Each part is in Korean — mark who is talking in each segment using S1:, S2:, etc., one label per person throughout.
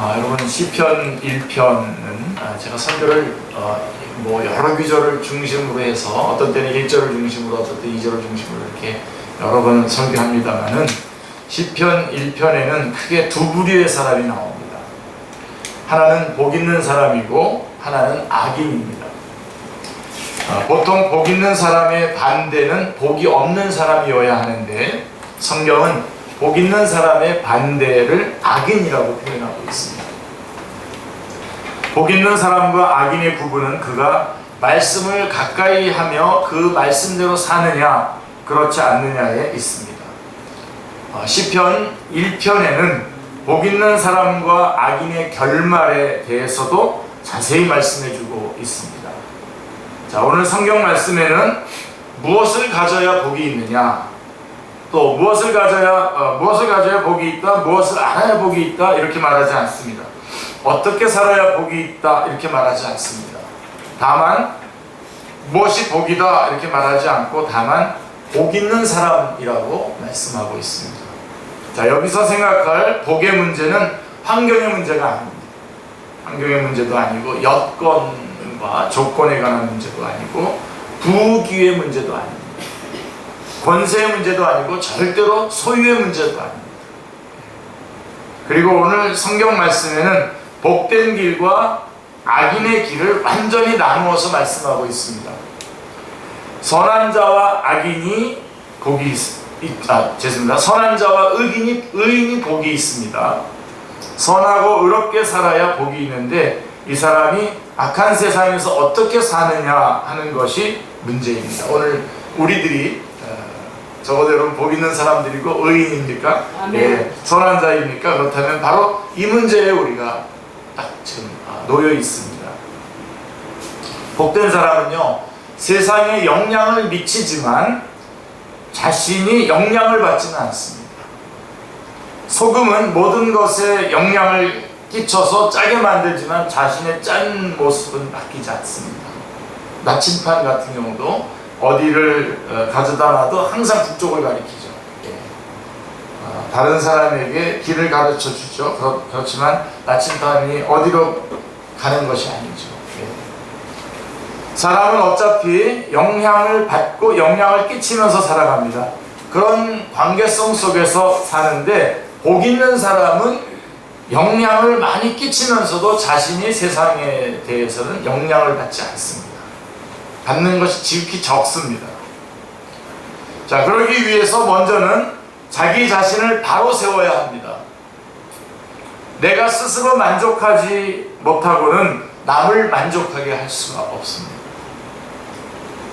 S1: 여러분 시편 1편은 제가 선교를 여러 귀절을 중심으로 해서 어떤 때는 1절을 중심으로 어떤 때 2절을 중심으로 이렇게 여러 번 설교합니다만은 시편 1편에는 크게 두 부류의 사람이 나옵니다. 하나는 복 있는 사람이고 하나는 악인입니다. 보통 복 있는 사람의 반대는 복이 없는 사람이어야 하는데 성경은 복 있는 사람의 반대를 악인이라고 표현하고 있습니다. 복 있는 사람과 악인의 구분은 그가 말씀을 가까이 하며 그 말씀대로 사느냐 그렇지 않느냐에 있습니다. 시편 1편에는 복 있는 사람과 악인의 결말에 대해서도 자세히 말씀해주고 있습니다. 자, 오늘 성경 말씀에는 무엇을 가져야 복이 있느냐, 또 무엇을 가져야 복이 있다, 무엇을 알아야 복이 있다 이렇게 말하지 않습니다. 어떻게 살아야 복이 있다 이렇게 말하지 않습니다. 다만 무엇이 복이다 이렇게 말하지 않고 다만 복 있는 사람이라고 말씀하고 있습니다. 자, 여기서 생각할 복의 문제는 환경의 문제가 아닙니다. 환경의 문제도 아니고 여건과 조건에 관한 문제도 아니고 부귀의 문제도 아닙니다. 권세의 문제도 아니고 절대로 소유의 문제도 아닙니다. 그리고 오늘 성경 말씀에는 복된 길과 악인의 길을 완전히 나누어서 말씀하고 있습니다. 선한 자와 악인이 복이 선한 자와 의인이 복이 있습니다. 선하고 의롭게 살아야 복이 있는데 이 사람이 악한 세상에서 어떻게 사느냐 하는 것이 문제입니다. 오늘 우리들이 적어도 여러분 복 있는 사람들이고 의인입니까? 예, 선한 자입니까? 그렇다면 바로 이 문제에 우리가 딱 지금 놓여 있습니다. 복된 사람은요, 세상에 영향을 미치지만 자신이 영향을 받지는 않습니다. 소금은 모든 것에 영향을 끼쳐서 짜게 만들지만 자신의 짠 모습은 바뀌지 않습니다. 나침반 같은 경우도 어디를 가져다 놔도 항상 북쪽을 가리키죠. 다른 사람에게 길을 가르쳐 주죠. 그렇지만 나침반이 어디로 가는 것이 아니죠. 사람은 어차피 영향을 받고 영향을 끼치면서 살아갑니다. 그런 관계성 속에서 사는데 복 있는 사람은 영향을 많이 끼치면서도 자신이 세상에 대해서는 영향을 받지 않습니다. 받는 것이 지극히 적습니다. 자, 그러기 위해서 먼저는 자기 자신을 바로 세워야 합니다. 내가 스스로 만족하지 못하고는 남을 만족하게 할 수가 없습니다.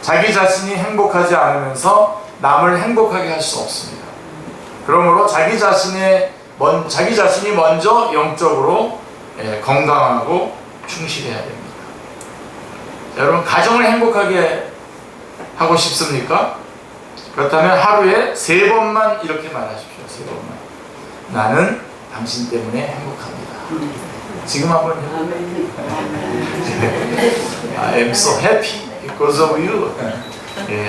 S1: 자기 자신이 행복하지 않으면서 남을 행복하게 할 수 없습니다. 그러므로 자기 자신이 먼저 영적으로 건강하고 충실해야 됩니다. 여러분, 가정을 행복하게 하고 싶습니까? 그렇다면 하루에 3번만 이렇게 말하십시오. 3번만. 나는 당신 때문에 행복합니다. 지금 한번 해볼까요? I am so happy because of you.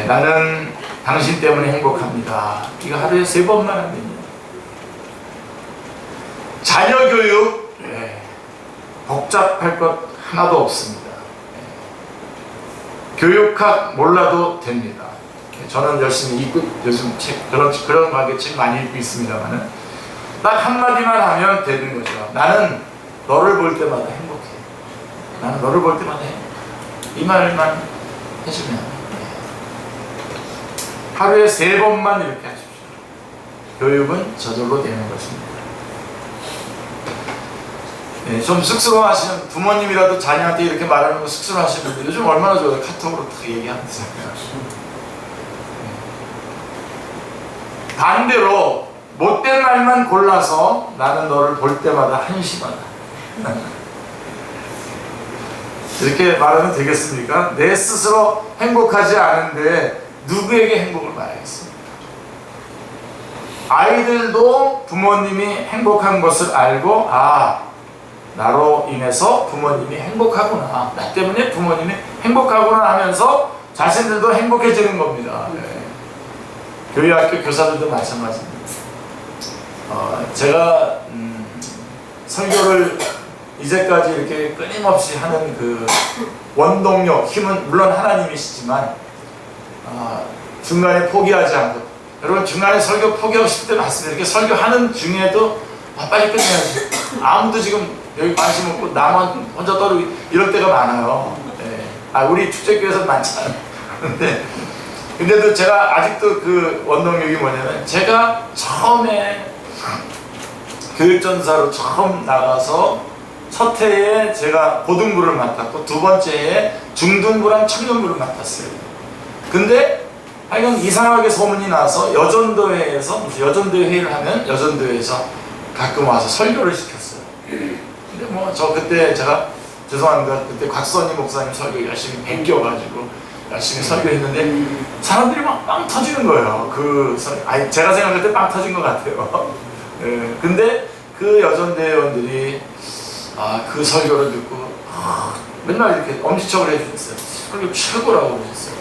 S1: 나는 당신 때문에 행복합니다. 이거 하루에 3번만 하면 됩니다. 자녀 교육, 복잡할 것 하나도 없습니다. 교육학 몰라도 됩니다. 저는 열심히 읽고 요즘 책, 그런 관계 책 많이 읽고 있습니다만은 딱 한마디만 하면 되는 거죠. 나는 너를 볼 때마다 행복해. 나는 너를 볼 때마다 행복해. 이 말만 해주면 하루에 3번만 이렇게 하십시오. 교육은 저절로 되는 것입니다. 좀 쑥스러워하시는 부모님이라도 자녀한테 이렇게 말하는 거 쑥스러워하시는 분들 요즘 얼마나 좋아요. 카톡으로 다 얘기하면서. 반대로 못된 말만 골라서 나는 너를 볼 때마다 한심하다. 이렇게 말하면 되겠습니까? 내 스스로 행복하지 않은데 누구에게 행복을 말하겠습니까? 아이들도 부모님이 행복한 것을 알고 나로 인해서 부모님이 행복하구나, 나 때문에 부모님이 행복하구나 하면서 자신들도 행복해지는 겁니다. 교회학교 교사들도 마찬가지입니다. 제가 설교를 이제까지 이렇게 끊임없이 하는 그 원동력, 힘은 물론 하나님이시지만 중간에 포기하지 않고, 여러분 중간에 설교 포기하고 싶을 때 많습니다. 이렇게 설교하는 중에도 빨리 끝내야지. 아무도 지금 여기 관심 없고 나만 혼자 떠들고 이럴 때가 많아요. 네. 우리 축제교회에서 많잖아요. 근데도 제가 아직도 그 원동력이 뭐냐면, 제가 처음에 교육전사로 처음 나가서 첫 해에 제가 고등부를 맡았고 두 번째 해에 중등부랑 청년부를 맡았어요. 근데 하여간 이상하게 소문이 나서 여전도회에서 무슨 여전도회 회의를 하면 여전도회에서 가끔 와서 설교를 시켰어요. 근데 뭐 저 그때 제가 죄송합니다. 그때 곽선희 목사님 설교 열심히 베껴가지고 열심히 설교했는데 사람들이 막 빵 터지는 거예요. 제가 생각할 때 빵 터진 것 같아요. 네, 근데 그 여전대원들이 그 설교를 듣고 맨날 이렇게 엄지척을 해주셨어요. 설교 최고라고 그러셨어요.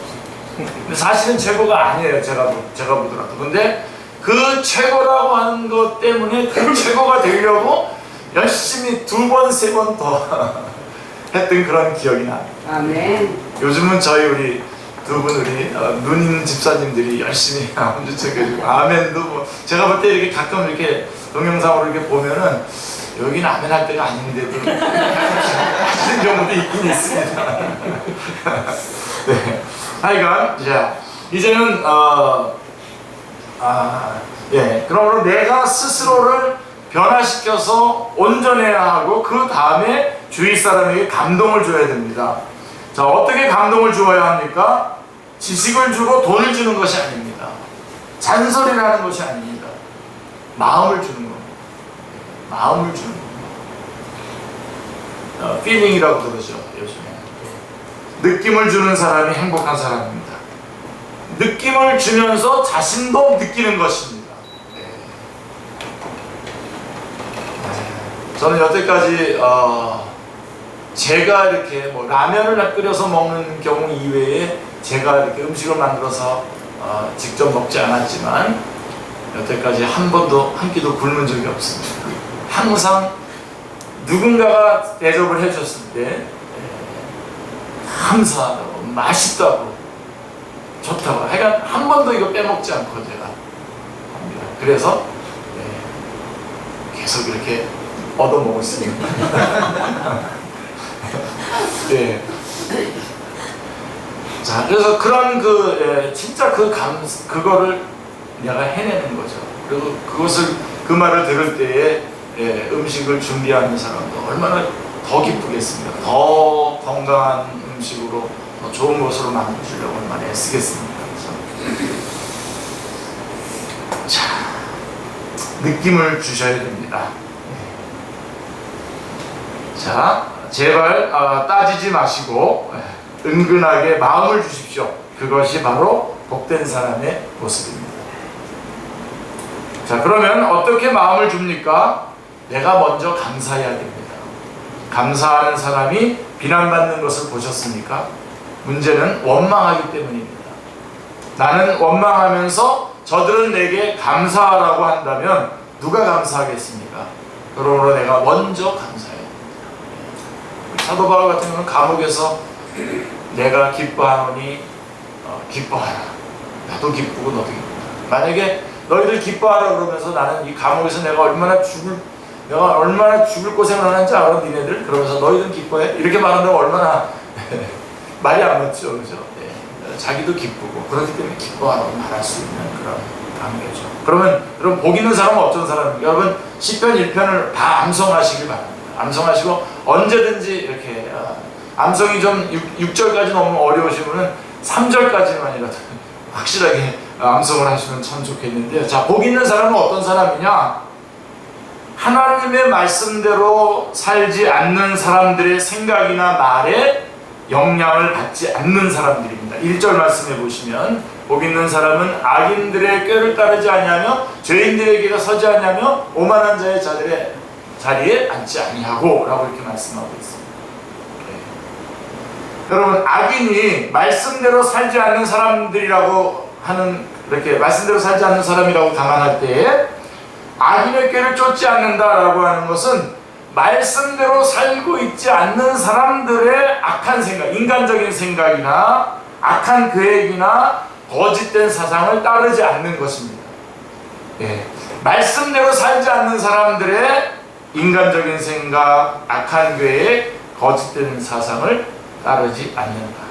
S1: 근데 사실은 최고가 아니에요. 제가 보더라도. 근데 그 최고라고 하는 것 때문에 그 최고가 되려고 열심히 2번, 3번 더 했던 그런 기억이 나요.
S2: 아멘.
S1: 요즘은 우리 두 분 누님 집사님들이 열심히 엄지척해주고 아멘도 뭐 제가 볼 때 이렇게 가끔 이렇게 동영상으로 이렇게 보면은 여기는 아멘 할 때가 아닌데도 하시는 경우도 있긴 있습니다. 네. 하여간 이제는 그러므로 내가 스스로를 변화시켜서 온전해야 하고 그 다음에 주위 사람에게 감동을 줘야 됩니다. 자, 어떻게 감동을 주어야 합니까? 지식을 주고 돈을 주는 것이 아닙니다. 잔소리를 하는 것이 아닙니다. 마음을 주는 겁니다. 마음을 주는 겁니다. 필링이라고 그러죠, 요즘에. 느낌을 주는 사람이 행복한 사람입니다. 느낌을 주면서 자신도 느끼는 것입니다. 저는 여태까지 제가 이렇게 뭐 라면을 끓여서 먹는 경우 이외에 제가 이렇게 음식을 만들어서 직접 먹지 않았지만 여태까지 한 번도 한 끼도 굶은 적이 없습니다. 항상 누군가가 대접을 해줬을 때 감사하다고, 맛있다고, 좋다고, 하여간 한 번도 이거 빼먹지 않고 제가 합니다. 그래서 계속 이렇게 얻어먹을 수 있는 네. 자, 그래서 그런 진짜 그거를 내가 해내는 거죠. 그리고 그 말을 들을 때에 음식을 준비하는 사람도 얼마나 더 기쁘겠습니까? 더 건강한 음식으로 더 좋은 것으로 만들어주려고 얼마나 애쓰겠습니까? 자, 느낌을 주셔야 됩니다. 자, 제발 따지지 마시고 은근하게 마음을 주십시오. 그것이 바로 복된 사람의 모습입니다. 자, 그러면 어떻게 마음을 줍니까? 내가 먼저 감사해야 됩니다. 감사하는 사람이 비난받는 것을 보셨습니까? 문제는 원망하기 때문입니다. 나는 원망하면서 저들은 내게 감사하라고 한다면 누가 감사하겠습니까? 그러므로 내가 먼저 감사해야 됩니다. 사도 바울 같은 경우는 감옥에서 내가 기뻐하노니 기뻐하라. 나도 기쁘고 너도 기쁘다. 만약에 너희들 기뻐하라 그러면서 나는 이 감옥에서 내가 얼마나 죽을 고생을 하는지 알아, 니네들? 그러면서 너희들 기뻐해? 이렇게 말한다면 얼마나 말이 안 맞죠, 그죠? 네. 자기도 기쁘고 그렇기 때문에 기뻐하라고 말할 수 있는 그런 관계죠. 그러면 복 있는 사람은 어떤 사람입니까? 여러분 시편 1편을 다 암송하시길 바랍니다. 암송하시고 언제든지 이렇게 암송이 좀 6절까지 너무 어려우시면 3절까지만이라도 확실하게 암송을 하시면 참 좋겠는데요. 자, 복 있는 사람은 어떤 사람이냐? 하나님의 말씀대로 살지 않는 사람들의 생각이나 말에 영향을 받지 않는 사람들입니다. 1절 말씀해 보시면 복 있는 사람은 악인들의 꾀를 따르지 아니하며 죄인들의 길에 서지 아니하며 오만한 자의 자리에 앉지 아니하고 라고 이렇게 말씀하고 있습니다. 네. 여러분, 악인이 말씀대로 살지 않는 사람들이라고 하는, 이렇게 말씀대로 살지 않는 사람이라고 감안할 때에 악인의 꾀를 쫓지 않는다라고 하는 것은 말씀대로 살고 있지 않는 사람들의 악한 생각, 인간적인 생각이나 악한 계획이나 거짓된 사상을 따르지 않는 것입니다. 예. 말씀대로 살지 않는 사람들의 인간적인 생각, 악한 계획, 거짓된 사상을 따르지 않는다.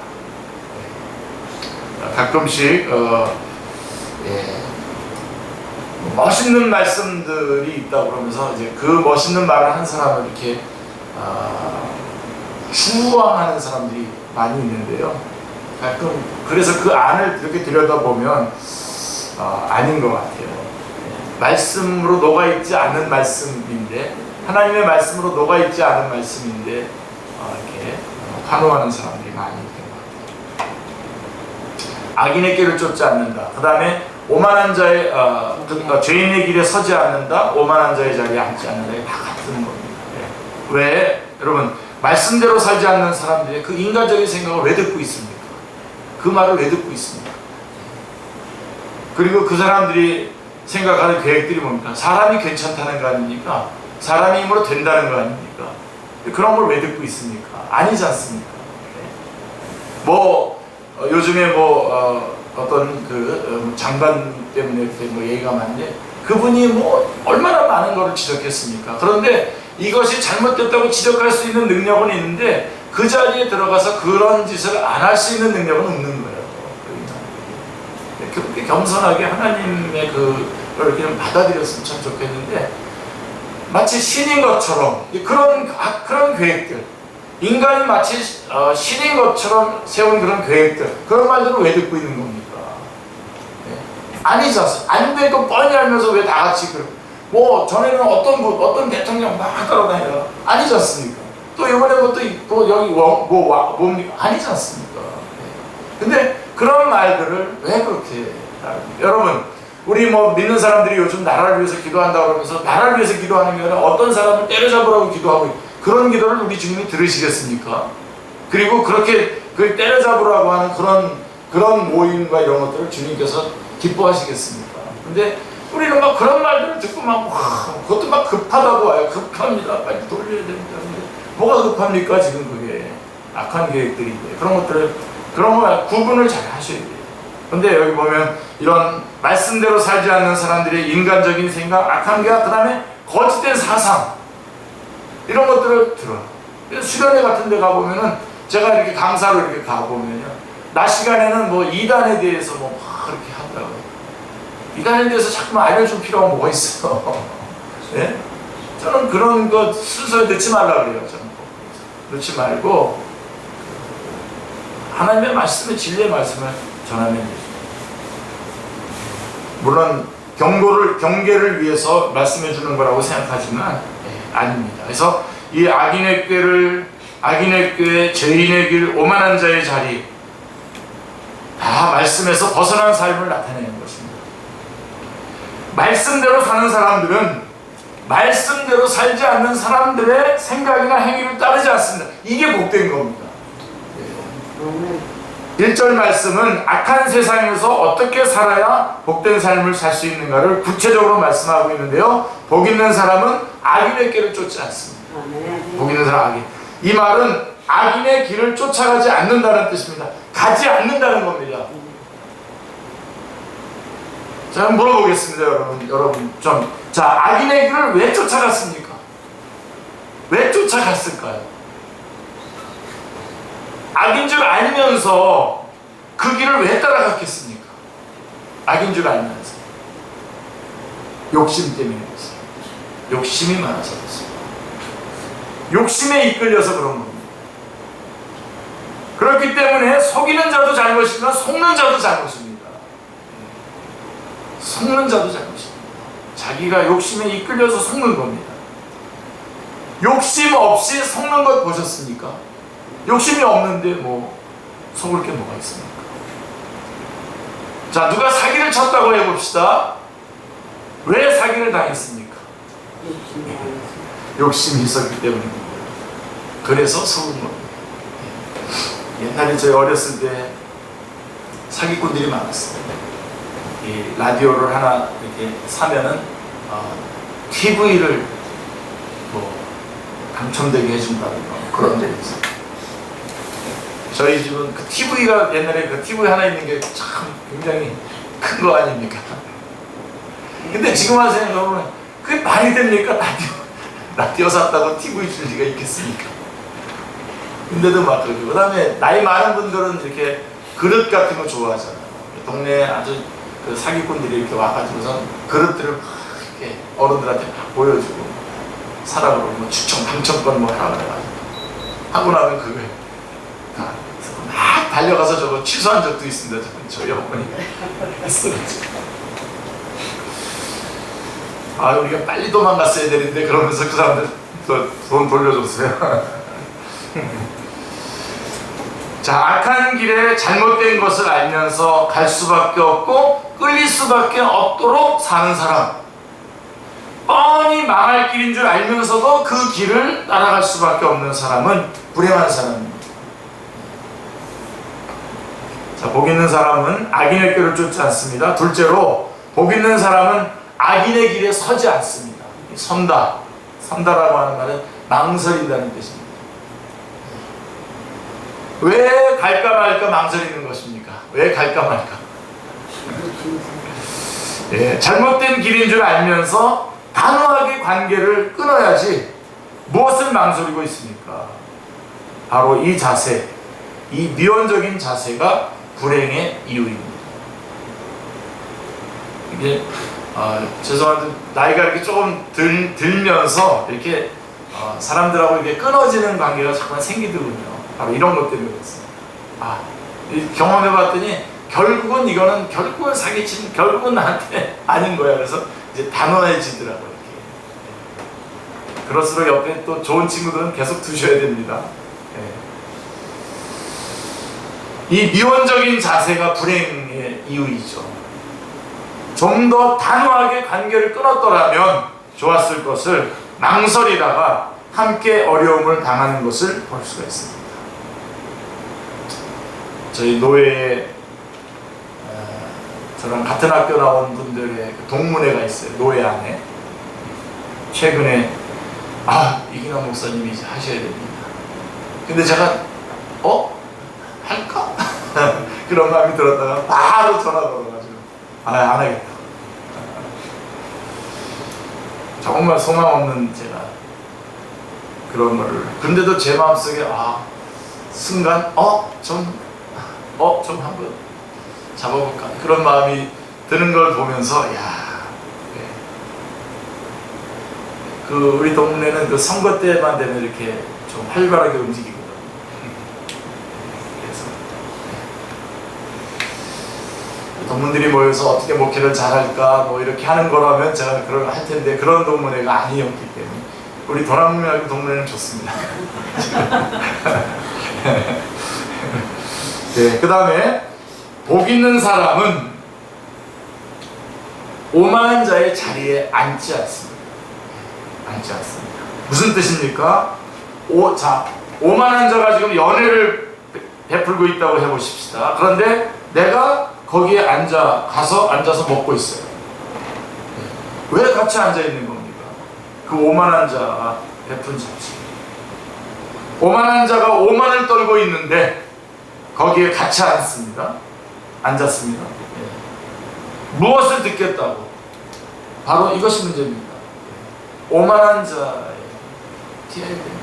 S1: 가끔씩 멋있는 말씀들이 있다 그러면서 이제 그 멋있는 말을 한 사람을 이렇게 추앙하는 사람들이 많이 있는데요. 가끔 그래서 그 안을 이렇게 들여다보면 아닌 것 같아요. 말씀으로 녹아있지 않은 말씀인데, 하나님의 말씀으로 녹아있지 않은 말씀인데 이렇게 환호하는 사람들이 많이 있는 것 같아요. 악인의 길을 쫓지 않는다. 그 다음에 오만한 자의 죄인의 길에 서지 않는다. 오만한 자의 자리에 앉지 않는다. 다 같은 겁니다. 왜? 여러분, 말씀대로 살지 않는 사람들이 그 인간적인 생각을 왜 듣고 있습니까? 그 말을 왜 듣고 있습니까? 그리고 그 사람들이 생각하는 계획들이 뭡니까? 사람이 괜찮다는 거 아닙니까? 사람이 힘으로 된다는 거 아닙니까? 그런 걸 왜 듣고 있습니까? 아니지 않습니까? 요즘에 어떤 장관 때문에 얘기가 많은데, 그분이 얼마나 많은 것을 지적했습니까? 그런데 이것이 잘못됐다고 지적할 수 있는 능력은 있는데, 그 자리에 들어가서 그런 짓을 안 할 수 있는 능력은 없는 거예요. 그렇게 겸손하게 하나님의 그걸 이렇게 받아들였으면 참 좋겠는데, 마치 신인 것처럼 그런 계획들, 인간이 마치 신인 것처럼 세운 그런 계획들, 그런 말들을 왜 듣고 있는 겁니까? 아니지 않습니까? 안 되고 뻔히 알면서 왜 다 같이 전에는 어떤 대통령 막 따라다니다가 아니지 않습니까? 또 이번에 또 여기 뭡니까? 아니지 않습니까? 근데 그런 말들을 왜 그렇게 여러분, 우리 믿는 사람들이 요즘 나라를 위해서 기도한다 그러면서 나라를 위해서 기도하는 게 아니라 어떤 사람을 때려잡으라고 기도하고, 그런 기도를 우리 주님이 들으시겠습니까? 그리고 그렇게 그걸 때려잡으라고 하는 그런 모임과 이런 것들을 주님께서 기뻐하시겠습니까? 근데 우리는 막 그런 말들을 듣고 그것도 막 급하다고 와요. 급합니다. 빨리 돌려야 됩니다. 근데 뭐가 급합니까? 지금 그게 악한 계획들인데, 그런 거 구분을 잘 하셔야 돼요. 근데 여기 보면 이런 말씀대로 살지 않는 사람들의 인간적인 생각, 악한 계획, 그 다음에 거짓된 사상, 이런 것들을 들어요. 수련회 같은 데 가보면은, 제가 이렇게 강사로 이렇게 가보면요, 낮 시간에는 이단에 대해서 그렇게 하더라고요. 이단에 대해서 자꾸만 알려줄 필요가 뭐가 있어요. 네? 저는 그런 거 순서에 넣지 말라 그래요. 저는 넣지 말고 하나님의 말씀을, 진리의 말씀을 전하면 되죠. 물론 경계를 위해서 말씀해 주는 거라고 생각하지만 아닙니다. 그래서 이 악인의 꾀, 죄인의 길, 오만한 자의 자리, 다 말씀에서 벗어난 삶을 나타내는 것입니다. 말씀대로 사는 사람들은 말씀대로 살지 않는 사람들의 생각이나 행위를 따르지 않습니다. 이게 복된 겁니다. 1절 말씀은 악한 세상에서 어떻게 살아야 복된 삶을 살 수 있는가를 구체적으로 말씀하고 있는데요, 복 있는 사람은 악인의 길을 쫓지 않습니다. 복 있는 사람 악인, 이 말은 악인의 길을 쫓아가지 않는다는 뜻입니다. 가지 않는다는 겁니다. 자, 물어보겠습니다. 여러분 악인의 길을 왜 쫓아갔습니까? 왜 쫓아갔을까요? 악인 줄 알면서 그 길을 왜 따라갔겠습니까? 악인 줄 알면서. 욕심 때문에 그렇습니다. 욕심이 많아서 그렇습니다. 욕심에 이끌려서 그런 겁니다. 그렇기 때문에 속이는 자도 잘못이지만 속는 자도 잘못입니다. 속는 자도 잘못입니다. 자기가 욕심에 이끌려서 속는 겁니다. 욕심 없이 속는 것 보셨습니까? 욕심이 없는데 속을 게 뭐가 있습니까? 자, 누가 사기를 쳤다고 해봅시다. 왜 사기를 당했습니까? 욕심이 있었기 때문입니다. 그래서 속은 겁니다. 옛날에 저희 어렸을 때 사기꾼들이 많았어요. 이 라디오를 하나 이렇게 사면은 TV를 당첨되게 해준다든가 그런 데 있어요. 저희 집은 그 TV가 옛날에 그 TV 하나 있는 게 참 굉장히 큰 거 아닙니까? 근데 지금 와서 생각해보면 그게 말이 됩니까? 라디오 샀다고 TV 줄 리가 있겠습니까? 근데도 막 그러고, 그 다음에 나이 많은 분들은 이렇게 그릇 같은 거 좋아하잖아요. 동네에 아주 그 사기꾼들이 이렇게 와가지고서 그릇들을 막 이렇게 어른들한테 막 보여주고 사라고 뭐 추첨 당첨권 뭐 하라 그래가지고 하고 나면 그걸 다 막 달려가서 저거 취소한 적도 있습니다. 저희 어머니가 아, 우리가 빨리 도망갔어야 되는데 그러면서 그 사람들 돈 돌려줬어요. 자, 악한 길에 잘못된 것을 알면서 갈 수밖에 없고 끌릴 수밖에 없도록 사는 사람, 뻔히 망할 길인 줄 알면서도 그 길을 따라갈 수밖에 없는 사람은 불행한 사람입니다. 자, 복 있는 사람은 악인의 길을 쫓지 않습니다. 둘째로, 복 있는 사람은 악인의 길에 서지 않습니다. 선다라고 하는 말은 망설인다는 뜻입니다. 왜 갈까 말까 망설이는 것입니까? 왜 갈까 말까? 예, 잘못된 길인 줄 알면서 단호하게 관계를 끊어야지 무엇을 망설이고 있습니까? 바로 이 자세, 이 미온적인 자세가 불행의 이유입니다. 이게 죄송한데 나이가 이렇게 조금 들면서 이렇게 사람들하고 이렇게 끊어지는 관계가 잠깐 생기더군요. 바로 이런 것 때문에 그렇습니다. 경험해봤더니 결국은 사기친, 결국은 나한테 아닌 거야. 그래서 이제 단호해지더라고요. 이렇게. 그럴수록 옆에 또 좋은 친구들은 계속 두셔야 됩니다. 이 미온적인 자세가 불행의 이유이죠. 좀 더 단호하게 관계를 끊었더라면 좋았을 것을 망설이다가 함께 어려움을 당하는 것을 볼 수가 있습니다. 저희 노예에 저랑 같은 학교 나온 분들의 동문회가 있어요. 노예 안에. 최근에 이기남 목사님이 이제 하셔야 됩니다. 근데 제가 할까? 그런 마음이 들었다가 바로 전화 걸어가지고 안 하겠다. 정말 소망 없는 제가 그런 거를, 근데도 제 마음속에 순간 좀 한번 잡아볼까, 그런 마음이 드는 걸 보면서 그 우리 동네는 그 선거 때만 되면 이렇게 좀 활발하게 움직이거든요. 그래서 동문들이 모여서 어떻게 목회를 잘할까 뭐 이렇게 하는 거라면 제가 그런 할 텐데, 그런 동문회가 아니었기 때문에 우리 도남문회하고 동문회는 좋습니다. 네, 그 다음에 복 있는 사람은 오만한 자의 자리에 앉지 않습니다. 무슨 뜻입니까? 오만한 자가 지금 연애를 베풀고 있다고 해보십시다. 그런데 내가 거기에 앉아서 먹고 있어요. 왜 같이 앉아 있는 겁니까? 그 오만한 자가 베푼 자지. 오만한 자가 오만을 떨고 있는데 거기에 같이 앉았습니다. 무엇을 듣겠다고? 바로 이것이 문제입니다. 오만한 자에 피해야 됩니다.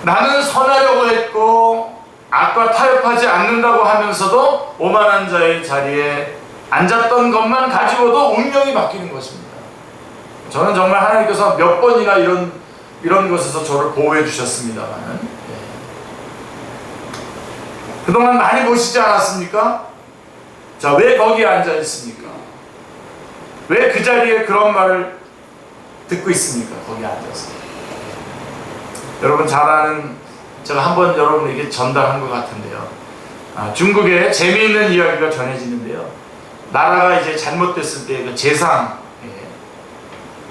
S1: 나는 선하려고 했고 악과 타협하지 않는다고 하면서도 오만한 자의 자리에 앉았던 것만 가지고도 운명이 바뀌는 것입니다. 저는 정말 하나님께서 몇 번이나 이런 것에서 저를 보호해 주셨습니다만, 그동안 많이 보시지 않았습니까? 자, 왜 거기에 앉아 있습니까? 왜 그 자리에 그런 말을 듣고 있습니까? 거기 앉아서. 여러분 잘 아는, 제가 한번 여러분에게 전달한 것 같은데요. 중국에 재미있는 이야기가 전해지는데요. 나라가 이제 잘못됐을 때 그 재상,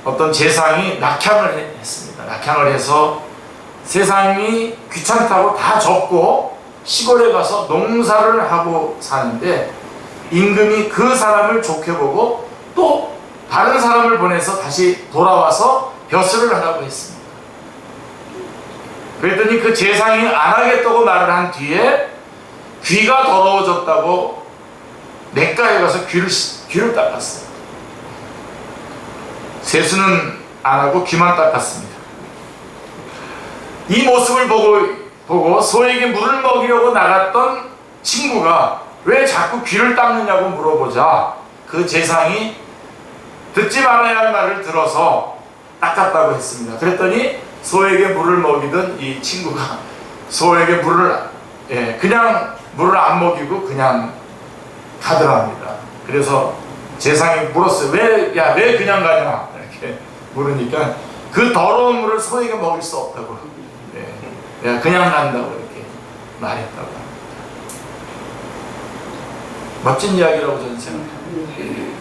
S1: 어떤 재상이 낙향을 했습니다. 낙향을 해서 세상이 귀찮다고 다 접고 시골에 가서 농사를 하고 사는데, 임금이 그 사람을 좋게 보고 또 다른 사람을 보내서 다시 돌아와서 벼슬을 하라고 했습니다. 그랬더니 그 제사장이 안 하겠다고 말을 한 뒤에 귀가 더러워졌다고 냇가에 가서 귀를 닦았어요. 세수는 안 하고 귀만 닦았습니다. 이 모습을 보고 소에게 물을 먹이려고 나갔던 친구가 왜 자꾸 귀를 닦느냐고 물어보자 그 제사장이 듣지 말아야 할 말을 들어서 닦았다고 했습니다. 그랬더니 소에게 물을 먹이던 이 친구가 소에게 그냥 물을 안 먹이고 그냥 가더랍니다. 그래서 제사장이 물었어요. 왜 그냥 가냐? 이렇게 물으니까 그 더러운 물을 소에게 먹일 수 없다고. 그냥 간다고 이렇게 말했다고 합니다. 멋진 이야기라고 저는 생각합니다.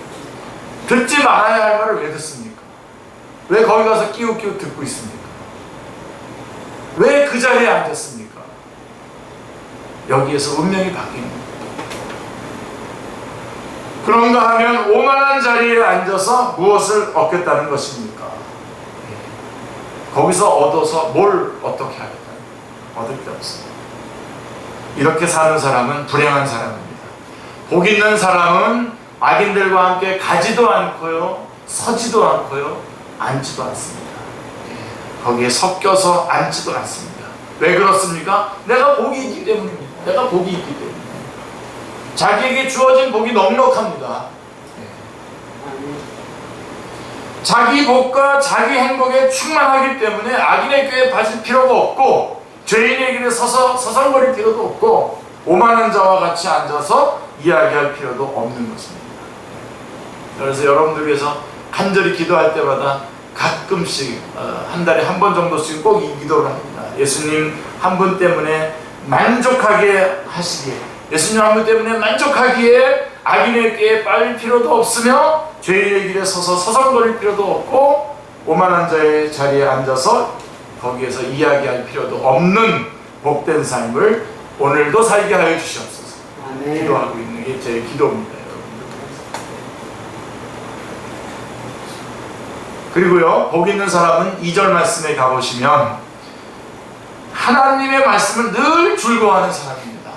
S1: 듣지 말아야 할 말을 왜 듣습니까? 왜 거기 가서 끼우끼우 듣고 있습니까? 왜 그 자리에 앉았습니까? 여기에서 운명이 바뀌는 겁니다. 그런가 하면 오만한 자리에 앉아서 무엇을 얻겠다는 것입니까? 거기서 얻어서 뭘 어떻게 하겠다는 거예요? 얻을 게 없습니다. 이렇게 사는 사람은 불행한 사람입니다. 복 있는 사람은 악인들과 함께 가지도 않고요, 서지도 않고요, 앉지도 않습니다. 거기에 섞여서 앉지도 않습니다. 왜 그렇습니까? 내가 복이 있기 때문입니다. 내가 복이 있기 때문에. 자기에게 주어진 복이 넉넉합니다. 자기 복과 자기 행복에 충만하기 때문에 악인의 꾀에 빠질 필요가 없고 죄인의 길에 서서 서성거릴 필요도 없고 오만한 자와 같이 앉아서 이야기할 필요도 없는 것입니다. 그래서 여러분들께서 간절히 기도할 때마다 가끔씩 한 달에 한 번 정도씩 꼭 이 기도를 합니다. 예수님 한 분 때문에 만족하게 하시기에, 예수님 한 분 때문에 만족하기에 악인의 꾀에 빠질 필요도 없으며 죄인의 길에 서서 서성거릴 필요도 없고 오만한 자의 자리에 앉아서 거기에서 이야기할 필요도 없는 복된 삶을 오늘도 살게 하여 주시옵소서. 아멘. 기도하고 있는 게 제 기도입니다. 그리고요, 복 있는 사람은 2절 말씀에 가보시면 하나님의 말씀을 늘 즐거워하는 사람입니다.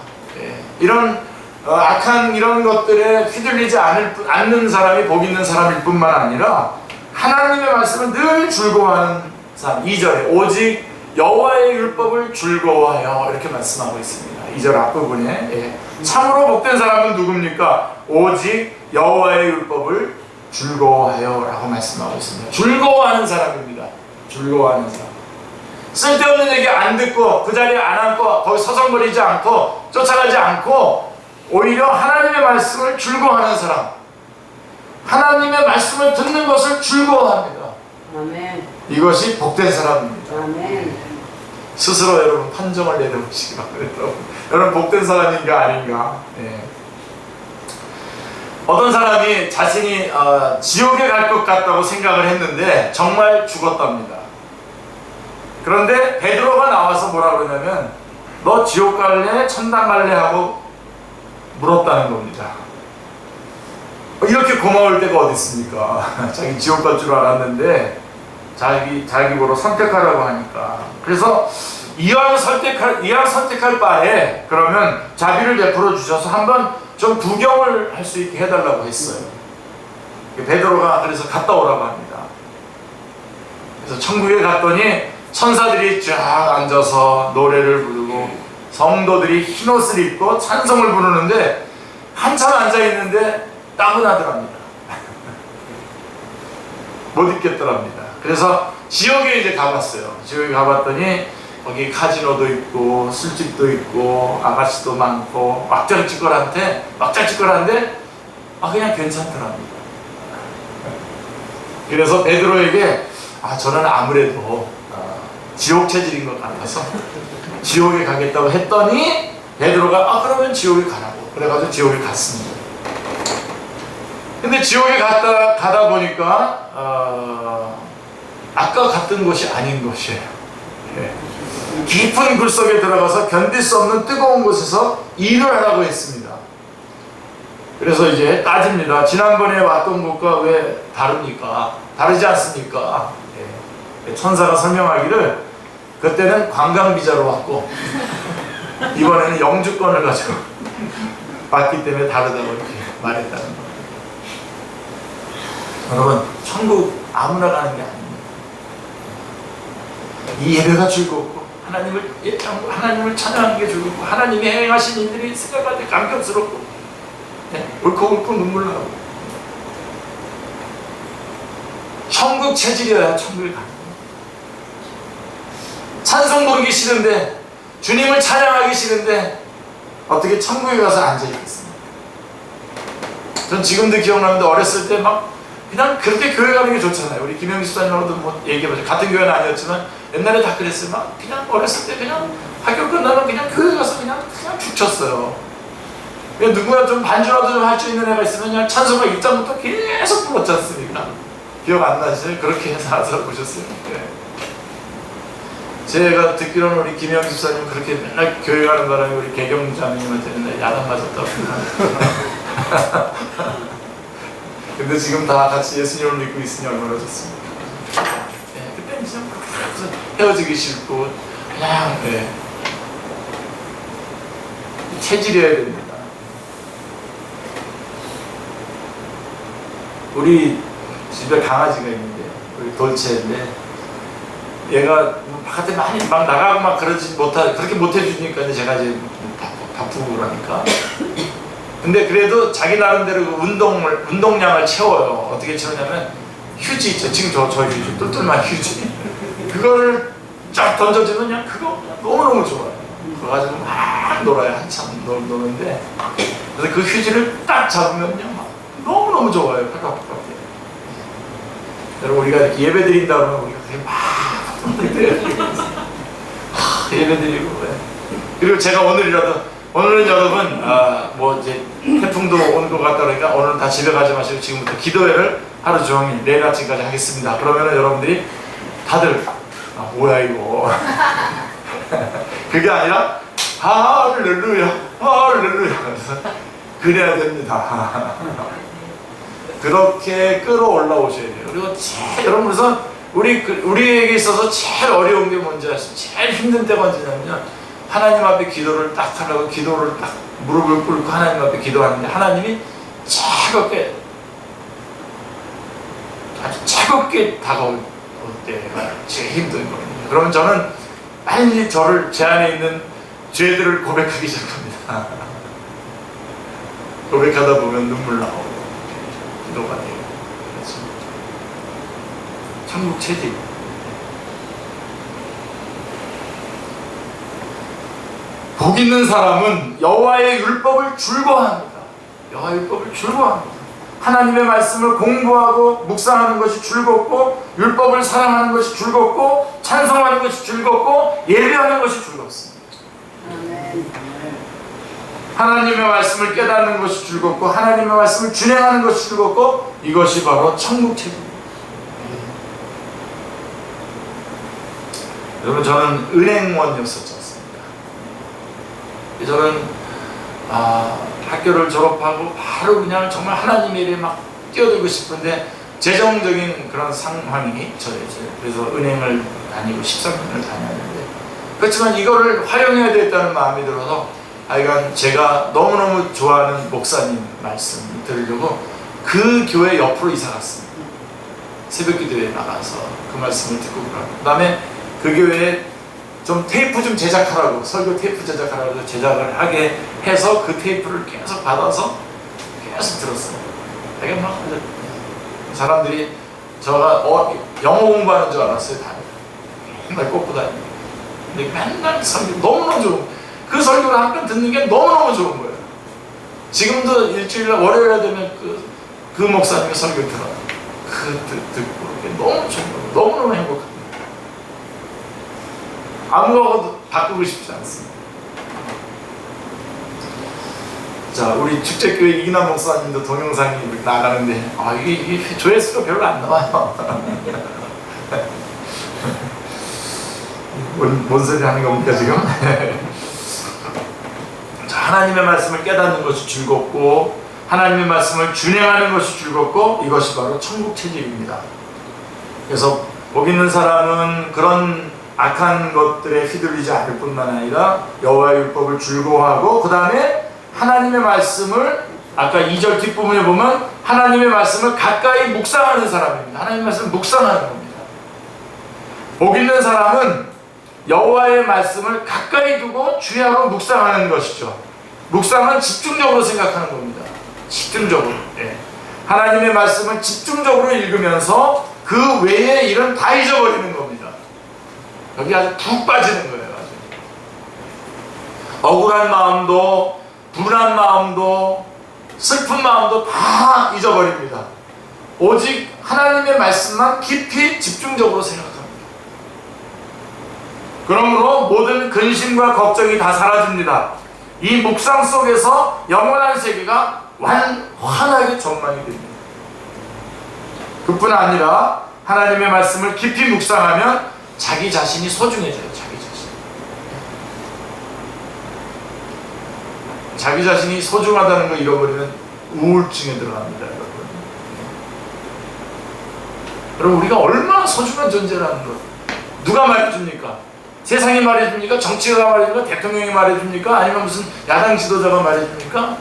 S1: 이런 악한 이런 것들에 휘둘리지 않는 사람이 복 있는 사람일 뿐만 아니라 하나님의 말씀을 늘 즐거워하는 사람. 2절에 오직 여호와의 율법을 즐거워하여 이렇게 말씀하고 있습니다. 2절 앞부분에 참으로 복된 사람은 누굽니까? 오직 여호와의 율법을 즐거워하여 라고 말씀하고 있습니다. 즐거워하는 사람입니다. 즐거워하는 사람. 쓸데없는 얘기 안 듣고 그 자리에 안 앉고 거기 서성거리지 않고 쫓아가지 않고 오히려 하나님의 말씀을 즐거워하는 사람. 하나님의 말씀을 듣는 것을 즐거워합니다. 아멘. 이것이 복된 사람입니다. 아멘. 스스로 여러분 판정을 내려보시기 바랍니다. 여러분 복된 사람인가 아닌가. 어떤 사람이 자신이 지옥에 갈 것 같다고 생각을 했는데 정말 죽었답니다. 그런데 베드로가 나와서 뭐라 그러냐면 너 지옥 갈래? 천당 갈래? 하고 물었다는 겁니다. 이렇게 고마울 때가 어디 있습니까? 자기 지옥 갈 줄 알았는데 자기 보러 선택하라고 하니까. 그래서 이왕 선택할 바에 그러면 자비를 베풀어 주셔서 한번 좀 구경을 할 수 있게 해달라고 했어요. 베드로가 그래서 갔다 오라고 합니다. 그래서 천국에 갔더니 천사들이 쫙 앉아서 노래를 부르고 성도들이 흰옷을 입고 찬송을 부르는데 한참 앉아있는데 따분하더랍니다. 못 있겠더랍니다. 그래서 지옥에 이제 가봤어요. 지옥에 가봤더니 거기 카지노도 있고 술집도 있고 아가씨도 많고 막잘찍걸한데 그냥 괜찮더랍니다. 그래서 베드로에게 저는 아무래도 지옥 체질인 것 같아서 지옥에 가겠다고 했더니 베드로가 그러면 지옥에 가라고 그래가지고 지옥에 갔습니다. 근데 지옥에 가다 보니까 아까 갔던 곳이 아닌 곳이에요. 깊은 굴 속에 들어가서 견딜 수 없는 뜨거운 곳에서 일을 하라고 했습니다. 그래서 이제 따집니다. 지난번에 왔던 곳과 왜 다릅니까? 다르지 않습니까? 천사가 설명하기를 그때는 관광 비자로 왔고 이번에는 영주권을 가지고 왔기 때문에 다르다고 이렇게 말했다는 거예요. 여러분, 천국 아무나 가는 게 아닙니다. 이 예배가 즐겁고 하나님을 찬양하는 게 즐겁고 하나님이 행하신 일들이 생각할 때 감격스럽고 울컥울컥 눈물 나고 천국 체질이어야 천국에 가는 거예요. 찬송 부르기 싫은데 주님을 찬양하기 싫은데 어떻게 천국에 가서 앉아있겠습니까? 전 지금도 기억나는데 어렸을 때 막 그냥 그렇게 교회 가는 게 좋잖아요. 우리 김영기 집사님하고도 뭐 얘기해보죠. 같은 교회는 아니었지만 옛날에 다 그랬어요. 막 그냥 어렸을 때 그냥 학교 끝나면 그냥 교회 가서 그냥 축 쳤어요. 누구야 좀 반주라도 좀 할 수 있는 애가 있으면 그냥 찬송가 1장부터 계속 불렀지 않습니까? 기억 안 나시죠? 그렇게 해서 알아서 보셨어요. 네. 제가 듣기로는 우리 김영기 집사님 그렇게 맨날 교회 가는 바람에 우리 개경자매님한테 맨날 야단 맞았다고. 근데 지금 다 같이 예수님을 믿고 있으니 얼마나 좋습니까? 네, 그때는 진짜 헤어지기 싫고 그냥 체질이어야 됩니다. 우리 집에 강아지가 있는데 우리 돌체인데 얘가 바깥에 많이 막 나가고 막 그렇게 못해주니까 제가 이제 바쁘고 그러니까. 근데 그래도 자기 나름대로 운동량을 채워요. 어떻게 채우냐면 휴지 있죠. 지금 저 휴지 똘똘한 휴지 그거를 쫙 던져주면 그냥 그거 너무너무 좋아요. 그거 가지고 막 놀아요. 한참 노는데 그래서 그 휴지를 딱 잡으면요 막 너무너무 좋아요. 팔깍팔깍. 여러분 우리가 이렇게 예배 드린다 그러면 우리가 되게 막 예배 드리고 그리고 제가 오늘은 여러분 뭐 이제 태풍도 온 것 같다 그러니까 오늘은 다 집에 가지 마시고 지금부터 기도회를 하루 종일 내일 아침까지 하겠습니다. 그러면은 여러분들이 다들 뭐야 이거 그게 아니라 할렐루야 그래서 그래야 됩니다. 그렇게 끌어올라오셔야 돼요. 그리고 여러분 그래서 우리에게 있어서 제일 어려운 게 뭔지 아시죠? 제일 힘든 때가 언제냐면요 하나님 앞에 기도를 딱 하려고 기도를 딱 무릎을 꿇고 하나님 앞에 기도하는데 하나님이 아주 차갑게 다가올 때가 제일 힘든 거거든요. 그러면 저는 빨리 제 안에 있는 죄들을 고백하기 시작합니다. 고백하다 보면 눈물 나오고 기도가 돼요. 그렇죠? 천국 체질. 복 있는 사람은 여호와의 율법을 즐거워합니다. 여호와의 율법을 즐거워합니다. 하나님의 말씀을 공부하고 묵상하는 것이 즐겁고 율법을 사랑하는 것이 즐겁고 찬송하는 것이 즐겁고 예배하는 것이 즐겁습니다. 하나님의 말씀을 깨닫는 것이 즐겁고 하나님의 말씀을 준행하는 것이 즐겁고 이것이 바로 천국 체질입니다. 여러분 저는 은행원이었었지 않습니까? 저는 학교를 졸업하고 바로 그냥 정말 하나님의 일에 막 뛰어들고 싶은데 재정적인 그런 상황이 그래서 은행을 다니고 13년을 다녔는데 그렇지만 이거를 활용해야 되겠다는 마음이 들어서 하여간 제가 너무너무 좋아하는 목사님 말씀 들으려고 그 교회 옆으로 이사 갔습니다. 새벽기도에 나가서 그 말씀을 듣고 그 다음에 그 교회에 좀 테이프 좀 제작하라고 설교 테이프 제작하라고 제작을 하게 해서 그 테이프를 계속 받아서 계속 들었어요. 되게 막 사람들이 제가 영어 공부하는 줄 알았어요. 다 맨날 꽂고 다니고 근데 맨날 설교 너무너무 좋은 그 설교를 한 번 듣는 게 너무너무 좋은 거예요. 지금도 일주일에 월요일에 되면 그 목사님의 설교 들어요. 듣고 너무 좋은 거예요. 너무너무 행복합니다. 아무거나도 바꾸고 싶지 않습니다. 자, 우리 축제교회 이기남 목사님도 동영상이 나가는데 이게 조회수가 별로 안 나와요. 뭔 소리 하는 겁니까 지금? 자, 하나님의 말씀을 깨닫는 것이 즐겁고 하나님의 말씀을 준행하는 것이 즐겁고 이것이 바로 천국 체질입니다. 그래서 복 있는 사람은 그런 악한 것들에 휘둘리지 않을 뿐만 아니라 여호와의 율법을 즐거워하고 그 다음에 하나님의 말씀을 아까 2절 뒷부분에 보면 하나님의 말씀을 가까이 묵상하는 사람입니다. 하나님의 말씀을 묵상하는 겁니다. 복 있는 사람은 여호와의 말씀을 가까이 두고 주야로 묵상하는 것이죠. 묵상은 집중적으로 생각하는 겁니다. 집중적으로. 네. 하나님의 말씀을 집중적으로 읽으면서 그 외의 일은 다 잊어버리는 겁니다. 여기 아주 푹 빠지는 거예요. 아주. 억울한 마음도 분한 마음도 슬픈 마음도 다 잊어버립니다. 오직 하나님의 말씀만 깊이 집중적으로 생각합니다. 그러므로 모든 근심과 걱정이 다 사라집니다. 이 묵상 속에서 영원한 세계가 환하게 전망이 됩니다. 그뿐 아니라 하나님의 말씀을 깊이 묵상하면 자기 자신이 소중해져요. 자기 자신이 소중하다는 걸 잃어버리면 우울증에 들어갑니다. 여러분 우리가 얼마나 소중한 존재라는 것 누가 말해줍니까? 세상이 말해줍니까? 정치가 말해줍니까? 대통령이 말해줍니까? 아니면 무슨 야당 지도자가 말해줍니까?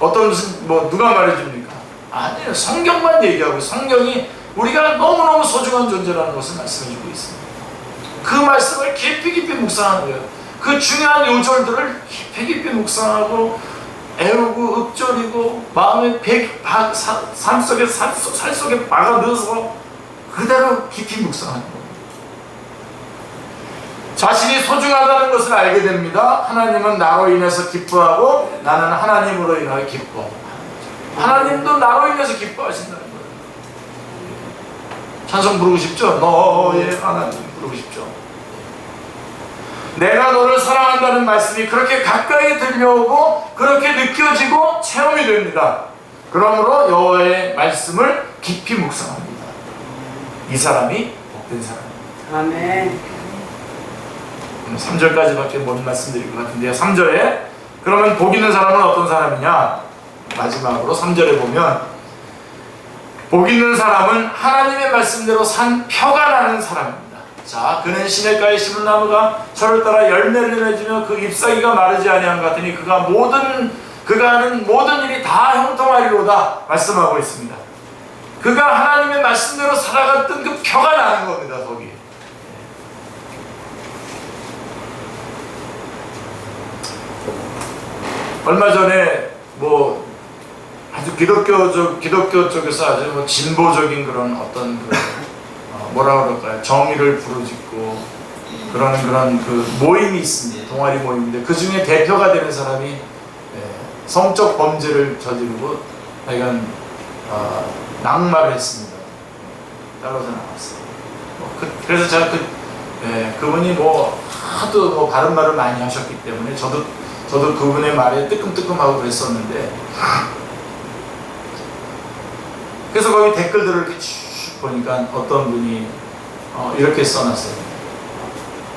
S1: 어떤 무슨 누가 말해줍니까? 아니에요. 성경만 얘기하고 성경이 우리가 너무너무 소중한 존재라는 것을 말씀해주고 있습니다. 그 말씀을 깊이 묵상하는 거예요. 그 중요한 요절들을 깊이 묵상하고 애우고 읊조리고 마음에 살 속에 박아 넣어서 그대로 깊이 묵상하는 거예요. 자신이 소중하다는 것을 알게 됩니다. 하나님은 나로 인해서 기뻐하고 나는 하나님으로 인하여 기뻐하고 하나님도 나로 인해서 기뻐하신다는 거예요. 찬송 부르고 싶죠? 너의 하나님 부르고 싶죠? 내가 너를 사랑한다는 말씀이 그렇게 가까이 들려오고 그렇게 느껴지고 체험이 됩니다. 그러므로 여호와의 말씀을 깊이 묵상합니다. 이 사람이 복된 사람입니다.
S2: 아멘.
S1: 3절까지밖에 못 말씀드릴 것 같은데요. 3절에 그러면 복 있는 사람은 어떤 사람이냐? 마지막으로 3절에 보면 복 있는 사람은 하나님의 말씀대로 산 표가 나는 사람입니다. 자, 그는 시냇가에 심은 나무가 철을 따라 열매를 맺으며 그 잎사귀가 마르지 아니한 것 같으니 그가 하는 모든 일이 다 형통하리로다 말씀하고 있습니다. 그가 하나님의 말씀대로 살아갔던 그 표가 나는 겁니다. 거기 얼마 전에 아주 기독교 쪽에서 아주 진보적인 그런 어떤 뭐라 그럴까요? 정의를 부르짖고 그런 그 모임이 있습니다. 동아리 모임인데 그 중에 대표가 되는 사람이 성적 범죄를 저지르고 하여간 낙마를 했습니다. 따라서 나왔어요. 그래서 제가 그분이 하도 바른 말을 많이 하셨기 때문에 저도 그분의 말에 뜨끔뜨끔하고 그랬었는데 그래서 거기 댓글들을 이렇게 쭉 보니까 어떤 분이 이렇게 써놨어요.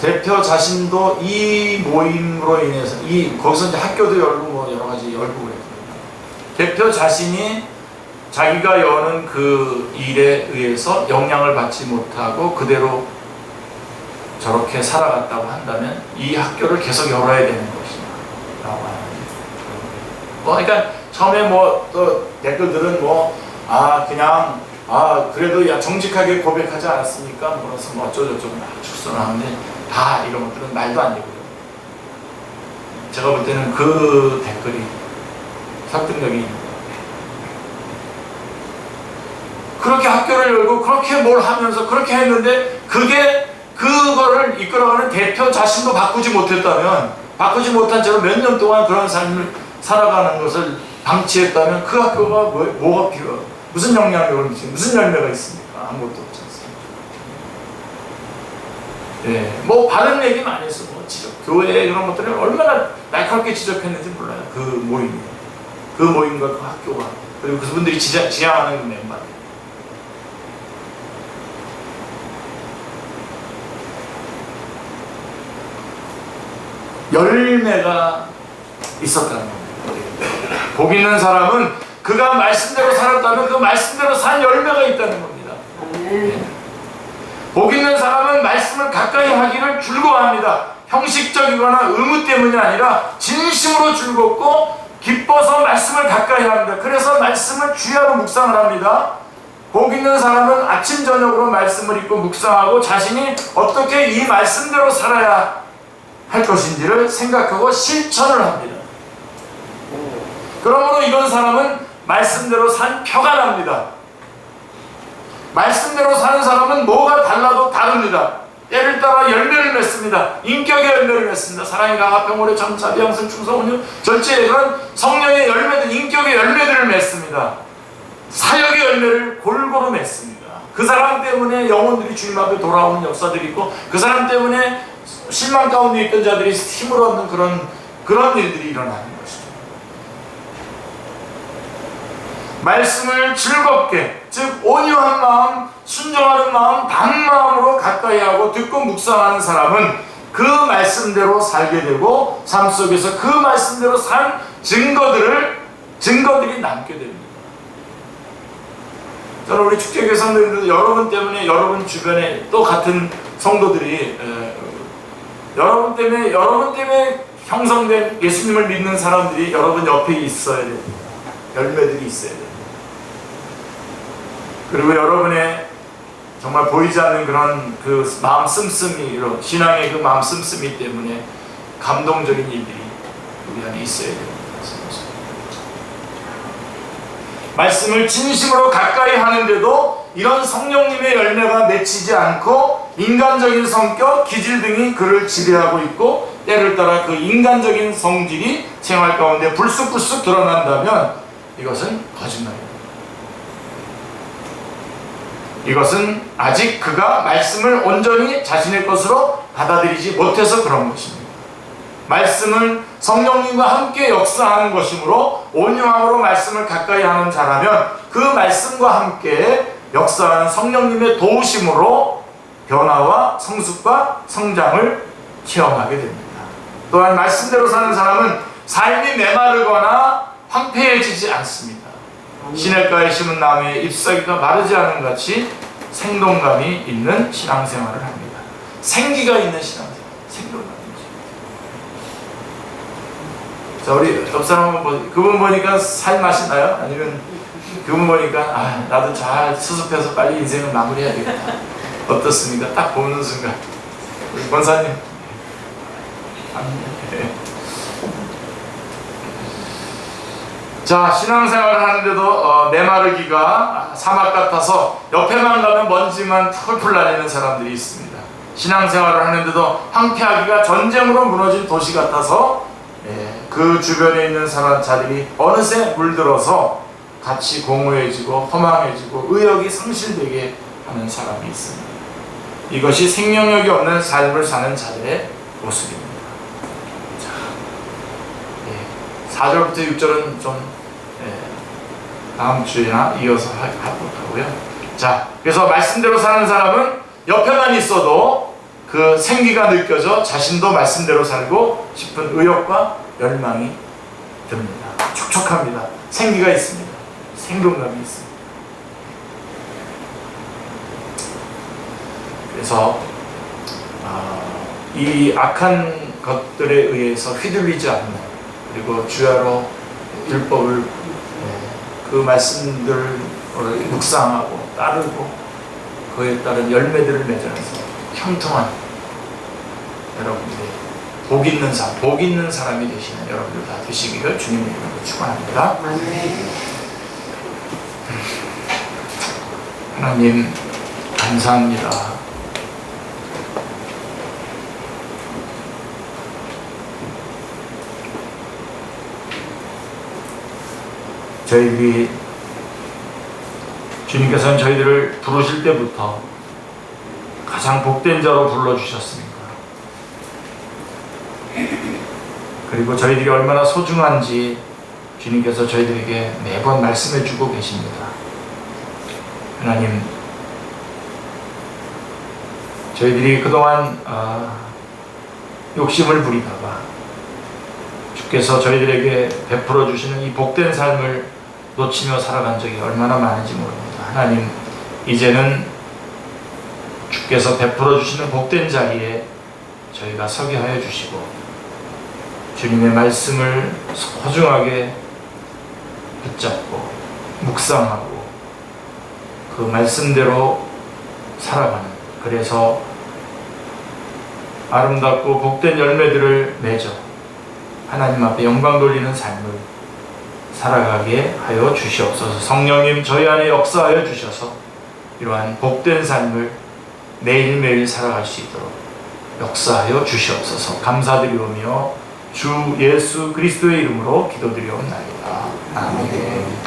S1: 대표 자신도 이 모임으로 인해서 거기서 이제 학교도 열고 여러 가지 열고 그랬거든요. 대표 자신이 자기가 여는 그 일에 의해서 영향을 받지 못하고 그대로 저렇게 살아갔다고 한다면 이 학교를 계속 열어야 되는 것이다. 라고 하는. 그러니까 처음에 또 댓글들은 그래도 정직하게 고백하지 않았습니까? 그래서 어쩌고저쩌고 축소하는데 다 이런 것들은 말도 안 되고요. 제가 볼 때는 그 댓글이 설득력이 있는 거예요. 그렇게 학교를 열고 그렇게 뭘 하면서 그렇게 했는데 그거를 이끌어가는 대표 자신도 바꾸지 못했다면 바꾸지 못한 채로 몇 년 동안 그런 삶을 살아가는 것을 방치했다면 그 학교가 뭐가 필요해요? 무슨 영향력을 미치고 무슨 열매가 있습니까? 아무것도 없지 않습니까? 바른 얘기 많이 했어. 교회 이런 것들을 얼마나 날카롭게 지적했는지 몰라요. 그 모임과 그 학교가 그리고 그분들이 지향하는 그 멤버. 열매가 있었다는 겁니다. 복 있는 사람은 그가 말씀대로 살았다면 그 말씀대로 산 열매가 있다는 겁니다. 복 있는 사람은 말씀을 가까이 하기를 즐거워합니다. 형식적이거나 의무 때문이 아니라 진심으로 즐겁고 기뻐서 말씀을 가까이 합니다. 그래서 말씀을 주야로 묵상을 합니다. 복 있는 사람은 아침 저녁으로 말씀을 읽고 묵상하고 자신이 어떻게 이 말씀대로 살아야 할 것인지를 생각하고 실천을 합니다. 그러므로 이런 사람은 말씀대로 산 표가 납니다. 말씀대로 사는 사람은 뭐가 달라도 다릅니다. 때를 따라 열매를 맺습니다. 인격의 열매를 맺습니다. 사랑이 강화 평온의 정차 비양선 충성 온유 절제 그런 성령의 열매들 인격의 열매들을 맺습니다. 사역의 열매를 골고루 맺습니다. 그 사람 때문에 영혼들이 주님 앞에 돌아오는 역사들이 있고 그 사람 때문에 실망 가운데 있던 자들이 힘을 얻는 그런 일들이 일어나는 것이죠. 말씀을 즐겁게 즉 온유한 마음, 순종하는 마음, 단마음으로 가까이 하고 듣고 묵상하는 사람은 그 말씀대로 살게 되고 삶 속에서 그 말씀대로 산 증거들이 남게 됩니다. 저는 우리 축제교회 성도님들도 여러분 때문에 여러분 주변에 또 같은 성도들이 여러분 때문에 형성된 예수님을 믿는 사람들이 여러분 옆에 있어야 돼요. 열매들이 있어야 돼요. 그리고 여러분의 정말 보이지 않는 그런 그 마음 씀씀이로 신앙의 그 마음 씀씀이 때문에 감동적인 일들이 우리 안에 있어야 됩니다. 말씀을 진심으로 가까이 하는데도 이런 성령님의 열매가 맺히지 않고 인간적인 성격, 기질 등이 그를 지배하고 있고 때를 따라 그 인간적인 성질이 생활 가운데 불쑥불쑥 드러난다면 이것은 거짓말입니다. 이것은 아직 그가 말씀을 온전히 자신의 것으로 받아들이지 못해서 그런 것입니다. 말씀은 성령님과 함께 역사하는 것이므로 온유함으로 말씀을 가까이 하는 자라면 그 말씀과 함께 역사하는 성령님의 도우심으로 변화와 성숙과 성장을 체험하게 됩니다. 또한 말씀대로 사는 사람은 삶이 메마르거나 황폐해지지 않습니다. 시냇가에 심은 나무의 잎사귀가 마르지 않은 같이 생동감이 있는 신앙생활을 합니다. 생기가 있는 신앙생활, 생동감이 있죠. 자, 우리 옆 사람 한번 그분 보니까 살 맛이 나요? 아니면 그분 보니까 나도 잘 수습해서 빨리 인생을 마무리해야겠다. 어떻습니까? 딱 보는 순간 우리 권사님 자, 신앙생활을 하는데도 메마르기가 사막 같아서 옆에만 가면 먼지만 풀풀 날리는 사람들이 있습니다. 신앙생활을 하는데도 황폐하기가 전쟁으로 무너진 도시 같아서 그 주변에 있는 자들이 어느새 물들어서 같이 공허해지고 허망해지고 의욕이 상실되게 하는 사람이 있습니다. 이것이 생명력이 없는 삶을 사는 자들의 모습입니다. 자, 4절부터 6절은 좀 다음 주에나 이어서 하도록 하고요. 자, 그래서 말씀대로 사는 사람은 옆에만 있어도 그 생기가 느껴져 자신도 말씀대로 살고 싶은 의욕과 열망이 듭니다. 촉촉합니다. 생기가 있습니다. 생동감이 있습니다. 그래서 이 악한 것들에 의해서 휘둘리지 않는 그리고 주야로 율법을 그 말씀들을 묵상하고 따르고 그에 따른 열매들을 맺으면서 형통한 여러분들의 복 있는 사람이 되시는 여러분들 다 되시기를 주님의 이름으로 축원합니다. 하나님 감사합니다. 저희들이 주님께서는 저희들을 부르실 때부터 가장 복된 자로 불러주셨습니다. 그리고 저희들이 얼마나 소중한지 주님께서 저희들에게 매번 말씀해 주고 계십니다. 하나님, 저희들이 그동안 욕심을 부리다가 주께서 저희들에게 베풀어 주시는 이 복된 삶을 놓치며 살아간 적이 얼마나 많은지 모릅니다. 하나님, 이제는 주께서 베풀어 주시는 복된 자리에 저희가 서게 하여 주시고 주님의 말씀을 소중하게 붙잡고 묵상하고 그 말씀대로 살아가는, 그래서 아름답고 복된 열매들을 맺어 하나님 앞에 영광 돌리는 삶을 살아가게 하여 주시옵소서. 성령님 저희 안에 역사하여 주셔서 이러한 복된 삶을 매일매일 살아갈 수 있도록 역사하여 주시옵소서. 감사드리오며 주 예수 그리스도의 이름으로 기도드리옵나이다. 아멘.